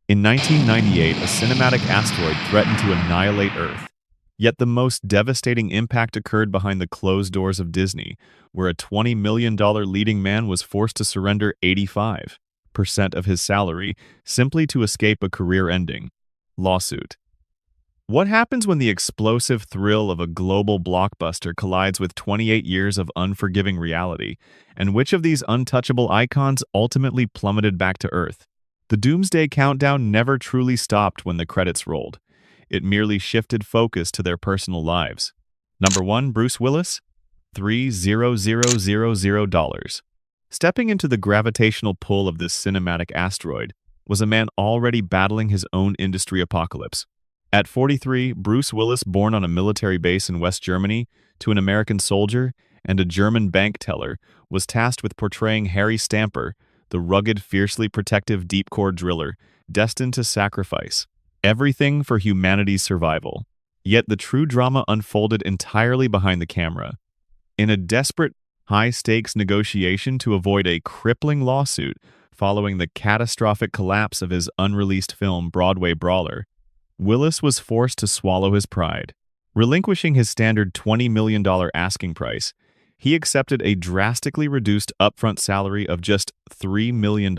In 1998, a cinematic asteroid threatened to annihilate Earth. Yet the most devastating impact occurred behind the closed doors of Disney, where a $20 million leading man was forced to surrender 85% of his salary simply to escape a career-ending lawsuit. What happens when the explosive thrill of a global blockbuster collides with 28 years of unforgiving reality, and which of these untouchable icons ultimately plummeted back to Earth? The doomsday countdown never truly stopped when the credits rolled. It merely shifted focus to their personal lives. Number 1, Bruce Willis, $3,000. Stepping into the gravitational pull of this cinematic asteroid was a man already battling his own industry apocalypse. At 43, Bruce Willis, born on a military base in West Germany to an American soldier and a German bank teller, was tasked with portraying Harry Stamper, the rugged, fiercely protective deep-core driller, destined to sacrifice everything for humanity's survival. Yet the true drama unfolded entirely behind the camera. In a desperate, high-stakes negotiation to avoid a crippling lawsuit following the catastrophic collapse of his unreleased film Broadway Brawler, Willis was forced to swallow his pride. Relinquishing his standard $20 million asking price, he accepted a drastically reduced upfront salary of just $3 million.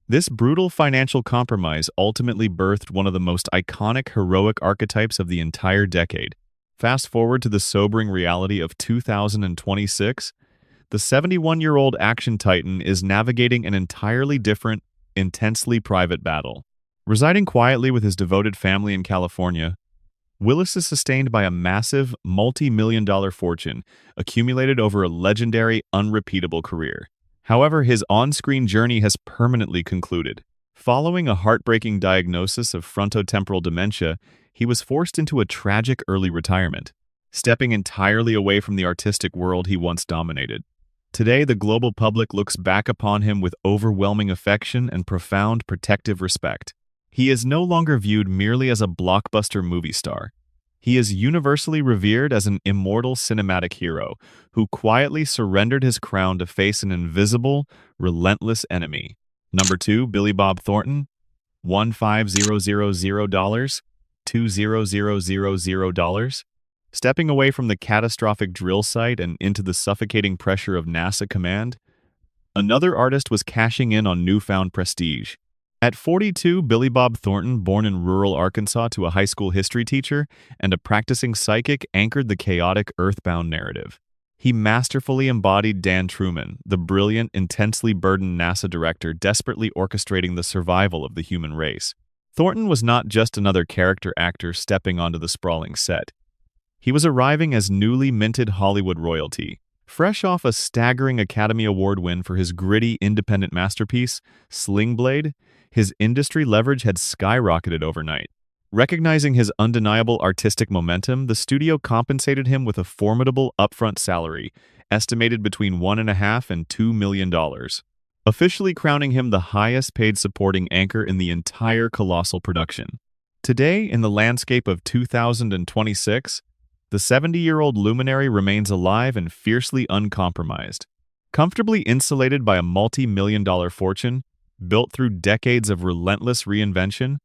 This brutal financial compromise ultimately birthed one of the most iconic heroic archetypes of the entire decade. Fast forward to the sobering reality of 2026, the 71-year-old action titan is navigating an entirely different, intensely private battle. Residing quietly with his devoted family in California, Willis is sustained by a massive, multi-million-dollar fortune accumulated over a legendary, unrepeatable career. However, his on-screen journey has permanently concluded. Following a heartbreaking diagnosis of frontotemporal dementia, he was forced into a tragic early retirement, stepping entirely away from the artistic world he once dominated. Today, the global public looks back upon him with overwhelming affection and profound protective respect. He is no longer viewed merely as a blockbuster movie star. He is universally revered as an immortal cinematic hero who quietly surrendered his crown to face an invisible, relentless enemy. Number 2, Billy Bob Thornton, $1,500, $2,000. Stepping away from the catastrophic drill site and into the suffocating pressure of NASA command, another artist was cashing in on newfound prestige. At 42, Billy Bob Thornton, born in rural Arkansas to a high school history teacher and a practicing psychic, anchored the chaotic Earthbound narrative. He masterfully embodied Dan Truman, the brilliant, intensely burdened NASA director desperately orchestrating the survival of the human race. Thornton was not just another character actor stepping onto the sprawling set. He was arriving as newly minted Hollywood royalty. Fresh off a staggering Academy Award win for his gritty, independent masterpiece, Sling Blade, his industry leverage had skyrocketed overnight. Recognizing his undeniable artistic momentum, the studio compensated him with a formidable upfront salary, estimated between $1.5 and $2 million, officially crowning him the highest-paid supporting anchor in the entire colossal production. Today, in the landscape of 2026, the 70-year-old luminary remains alive and fiercely uncompromised. Comfortably insulated by a multi-million-dollar fortune, built through decades of relentless reinvention,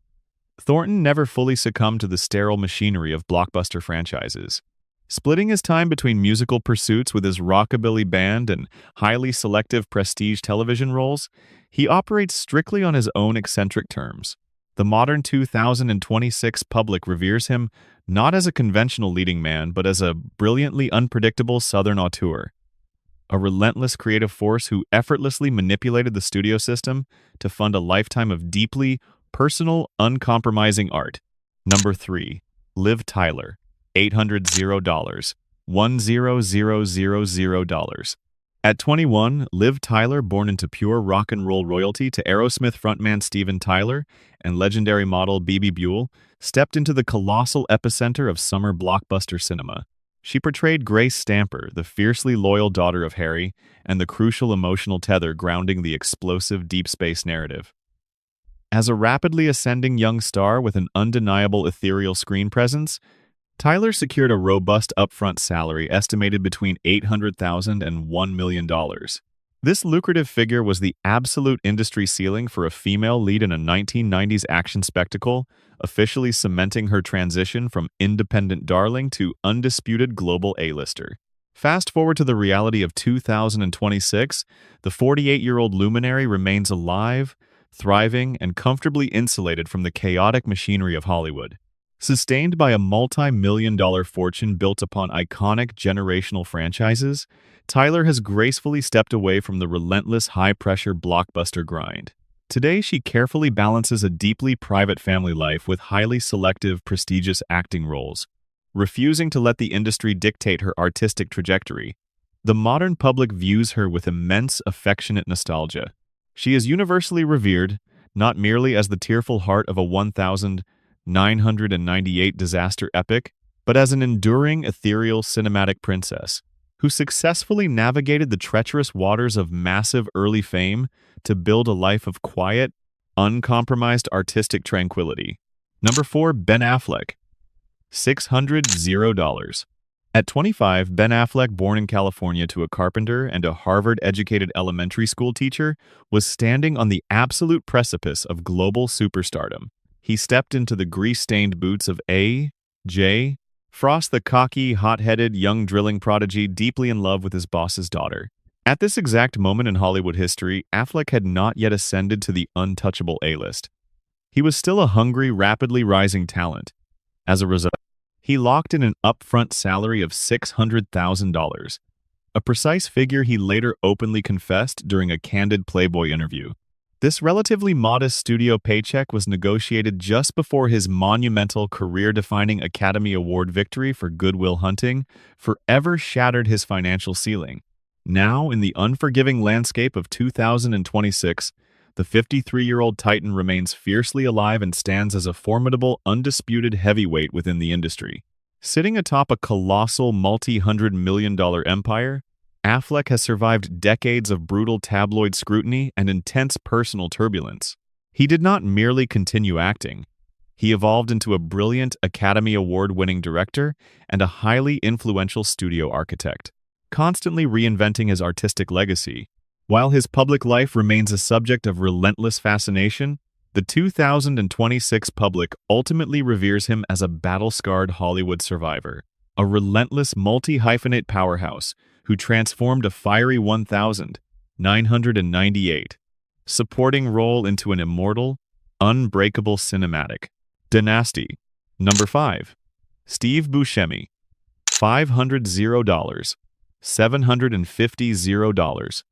Thornton never fully succumbed to the sterile machinery of blockbuster franchises. Splitting his time between musical pursuits with his Rockabilly band and highly selective prestige television roles, he operates strictly on his own eccentric terms. The modern 2026 public reveres him not as a conventional leading man, but as a brilliantly unpredictable Southern auteur, a relentless creative force who effortlessly manipulated the studio system to fund a lifetime of deeply personal, uncompromising art. Number 3, Liv Tyler, $800, $1,000. At 21, Liv Tyler, born into pure rock and roll royalty to Aerosmith frontman Steven Tyler and legendary model Bebe Buell, stepped into the colossal epicenter of summer blockbuster cinema. She portrayed Grace Stamper, the fiercely loyal daughter of Harry, and the crucial emotional tether grounding the explosive deep space narrative. As a rapidly ascending young star with an undeniable ethereal screen presence, Tyler secured a robust upfront salary estimated between $800,000 and $1 million. This lucrative figure was the absolute industry ceiling for a female lead in a 1990s action spectacle, officially cementing her transition from independent darling to undisputed global A-lister. Fast forward to the reality of 2026, the 48-year-old luminary remains alive, thriving, and comfortably insulated from the chaotic machinery of Hollywood. Sustained by a multi-million-dollar fortune built upon iconic generational franchises, Tyler has gracefully stepped away from the relentless high-pressure blockbuster grind. Today, she carefully balances a deeply private family life with highly selective, prestigious acting roles, refusing to let the industry dictate her artistic trajectory. The modern public views her with immense affectionate nostalgia. She is universally revered, not merely as the tearful heart of a 1998 disaster epic, but as an enduring, ethereal cinematic princess who successfully navigated the treacherous waters of massive early fame to build a life of quiet, uncompromised artistic tranquility. Number 4. Ben Affleck. $600. At 25, Ben Affleck, born in California to a carpenter and a Harvard-educated elementary school teacher, was standing on the absolute precipice of global superstardom. He stepped into the grease-stained boots of A.J. Frost, the cocky, hot-headed young drilling prodigy deeply in love with his boss's daughter. At this exact moment in Hollywood history, Affleck had not yet ascended to the untouchable A-list. He was still a hungry, rapidly rising talent. As a result, he locked in an upfront salary of $600,000, a precise figure he later openly confessed during a candid Playboy interview. This relatively modest studio paycheck was negotiated just before his monumental career-defining Academy Award victory for Good Will Hunting forever shattered his financial ceiling. Now, in the unforgiving landscape of 2026, the 53-year-old Titan remains fiercely alive and stands as a formidable, undisputed heavyweight within the industry. Sitting atop a colossal multi-hundred-million-dollar empire, Affleck has survived decades of brutal tabloid scrutiny and intense personal turbulence. He did not merely continue acting. He evolved into a brilliant Academy Award-winning director and a highly influential studio architect, constantly reinventing his artistic legacy. While his public life remains a subject of relentless fascination, the 2026 public ultimately reveres him as a battle-scarred Hollywood survivor, a relentless multi-hyphenate powerhouse who transformed a fiery 1998 supporting role into an immortal, unbreakable cinematic dynasty. Number 5. Steve Buscemi. $500. $750.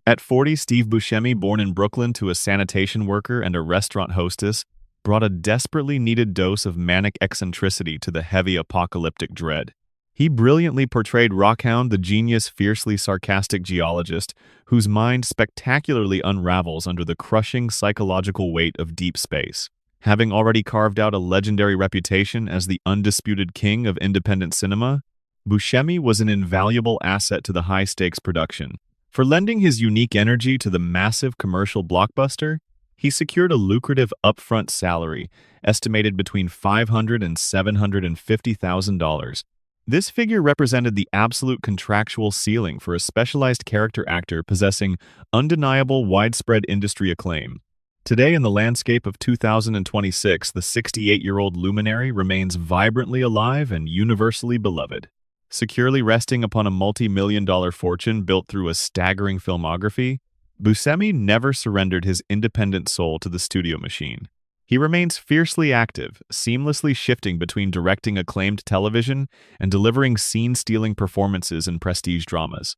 At 40, Steve Buscemi, born in Brooklyn to a sanitation worker and a restaurant hostess, brought a desperately needed dose of manic eccentricity to the heavy apocalyptic dread. He brilliantly portrayed Rockhound, the genius, fiercely sarcastic geologist whose mind spectacularly unravels under the crushing psychological weight of deep space. Having already carved out a legendary reputation as the undisputed king of independent cinema, Buscemi was an invaluable asset to the high-stakes production. For lending his unique energy to the massive commercial blockbuster, he secured a lucrative upfront salary, estimated between $500,000 and $750,000. This figure represented the absolute contractual ceiling for a specialized character actor possessing undeniable widespread industry acclaim. Today, in the landscape of 2026, the 68-year-old luminary remains vibrantly alive and universally beloved. Securely resting upon a multi-million-dollar fortune built through a staggering filmography, Buscemi never surrendered his independent soul to the studio machine. He remains fiercely active, seamlessly shifting between directing acclaimed television and delivering scene-stealing performances in prestige dramas.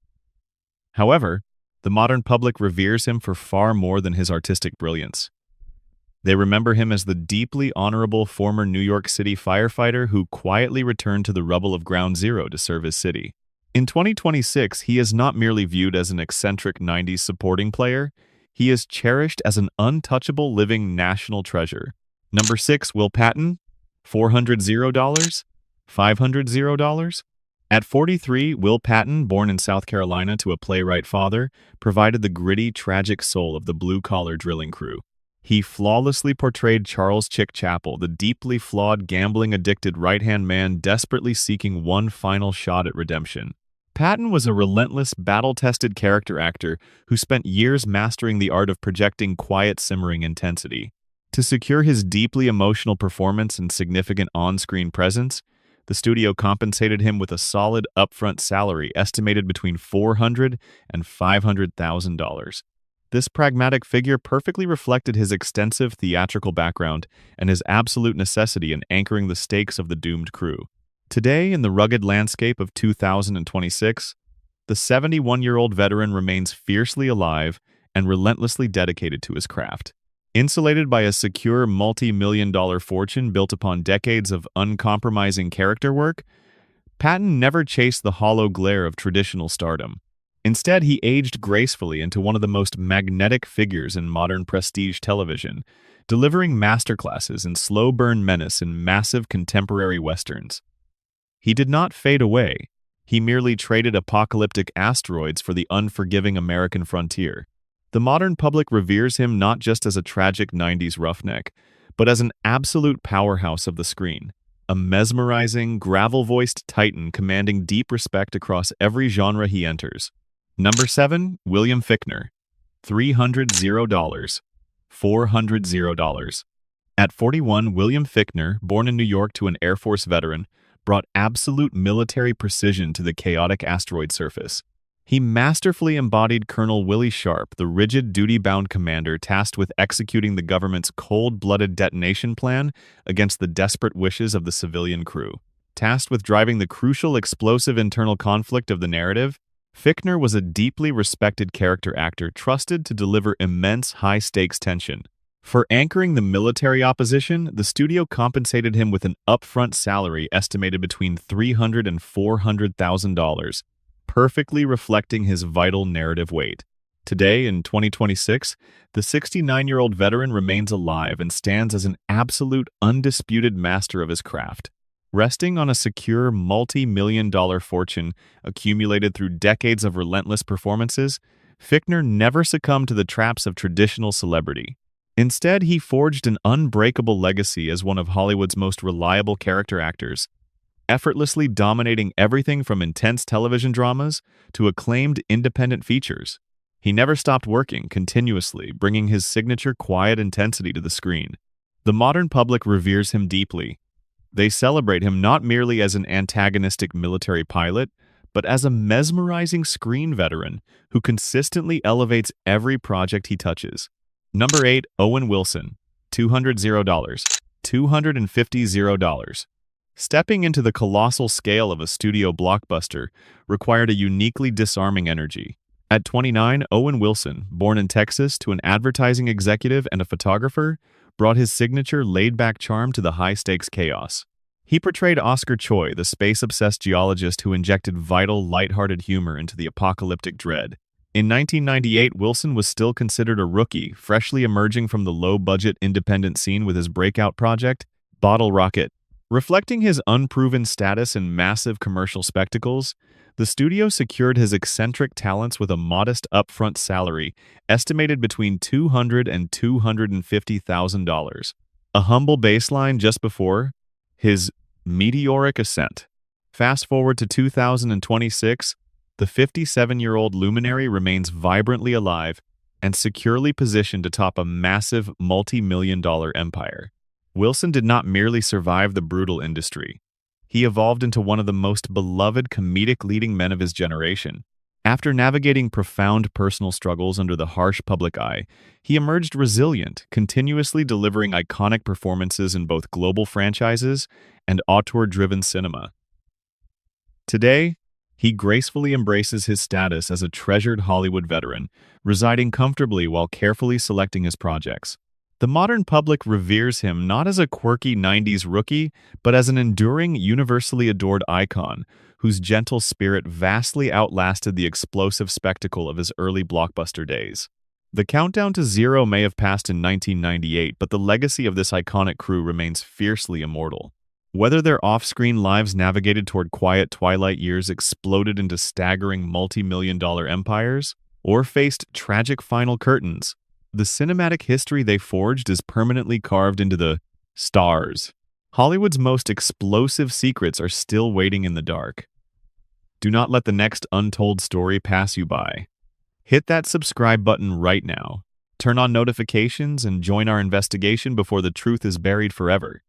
However, the modern public reveres him for far more than his artistic brilliance. They remember him as the deeply honorable former New York City firefighter who quietly returned to the rubble of Ground Zero to serve his city. In 2026, he is not merely viewed as an eccentric 90s supporting player, he is cherished as an untouchable living national treasure. Number 6, Will Patton. $400. $500. At 43, Will Patton, born in South Carolina to a playwright father, provided the gritty, tragic soul of the blue-collar drilling crew. He flawlessly portrayed Charles Chick Chappell, the deeply flawed, gambling-addicted right-hand man desperately seeking one final shot at redemption. Patton was a relentless, battle-tested character actor who spent years mastering the art of projecting quiet, simmering intensity. To secure his deeply emotional performance and significant on-screen presence, the studio compensated him with a solid upfront salary estimated between $400,000 and $500,000. This pragmatic figure perfectly reflected his extensive theatrical background and his absolute necessity in anchoring the stakes of the doomed crew. Today, in the rugged landscape of 2026, the 71-year-old veteran remains fiercely alive and relentlessly dedicated to his craft. Insulated by a secure multi-million-dollar fortune built upon decades of uncompromising character work, Patton never chased the hollow glare of traditional stardom. Instead, he aged gracefully into one of the most magnetic figures in modern prestige television, delivering masterclasses in slow-burn menace and massive contemporary westerns. He did not fade away. He merely traded apocalyptic asteroids for the unforgiving American frontier. The modern public reveres him not just as a tragic 90s roughneck, but as an absolute powerhouse of the screen. A mesmerizing, gravel-voiced titan commanding deep respect across every genre he enters. Number 7, William Fichtner. $300. $400. At 41, William Fichtner, born in New York to an Air Force veteran, brought absolute military precision to the chaotic asteroid surface. He masterfully embodied Colonel Willie Sharp, the rigid, duty-bound commander tasked with executing the government's cold-blooded detonation plan against the desperate wishes of the civilian crew. Tasked with driving the crucial explosive internal conflict of the narrative, Fichtner was a deeply respected character actor trusted to deliver immense high-stakes tension. For anchoring the military opposition, the studio compensated him with an upfront salary estimated between $300,000 and $400,000, perfectly reflecting his vital narrative weight. Today, in 2026, the 69-year-old veteran remains alive and stands as an absolute, undisputed master of his craft. Resting on a secure, multi-million-dollar fortune accumulated through decades of relentless performances, Fichtner never succumbed to the traps of traditional celebrity. Instead, he forged an unbreakable legacy as one of Hollywood's most reliable character actors, effortlessly dominating everything from intense television dramas to acclaimed independent features. He never stopped working, continuously bringing his signature quiet intensity to the screen. The modern public reveres him deeply. They celebrate him not merely as an antagonistic military pilot, but as a mesmerizing screen veteran who consistently elevates every project he touches. Number 8, Owen Wilson. $200. $250. Stepping into the colossal scale of a studio blockbuster required a uniquely disarming energy. At 29, Owen Wilson, born in Texas to an advertising executive and a photographer, brought his signature laid-back charm to the high-stakes chaos. He portrayed Oscar Choi, the space-obsessed geologist who injected vital, lighthearted humor into the apocalyptic dread. In 1998, Wilson was still considered a rookie, freshly emerging from the low-budget independent scene with his breakout project, Bottle Rocket. Reflecting his unproven status in massive commercial spectacles, the studio secured his eccentric talents with a modest upfront salary, estimated between $200,000 and $250,000. A humble baseline just before his meteoric ascent. Fast forward to 2026, the 57-year-old luminary remains vibrantly alive and securely positioned atop a massive multi-million-dollar empire. Wilson did not merely survive the brutal industry. He evolved into one of the most beloved comedic leading men of his generation. After navigating profound personal struggles under the harsh public eye, he emerged resilient, continuously delivering iconic performances in both global franchises and auteur-driven cinema. Today, he gracefully embraces his status as a treasured Hollywood veteran, residing comfortably while carefully selecting his projects. The modern public reveres him not as a quirky 90s rookie, but as an enduring, universally adored icon whose gentle spirit vastly outlasted the explosive spectacle of his early blockbuster days. The countdown to zero may have passed in 1998, but the legacy of this iconic crew remains fiercely immortal. Whether their off-screen lives navigated toward quiet twilight years exploded into staggering multi-million-dollar empires, or faced tragic final curtains, the cinematic history they forged is permanently carved into the stars. Hollywood's most explosive secrets are still waiting in the dark. Do not let the next untold story pass you by. Hit that subscribe button right now. Turn on notifications and join our investigation before the truth is buried forever.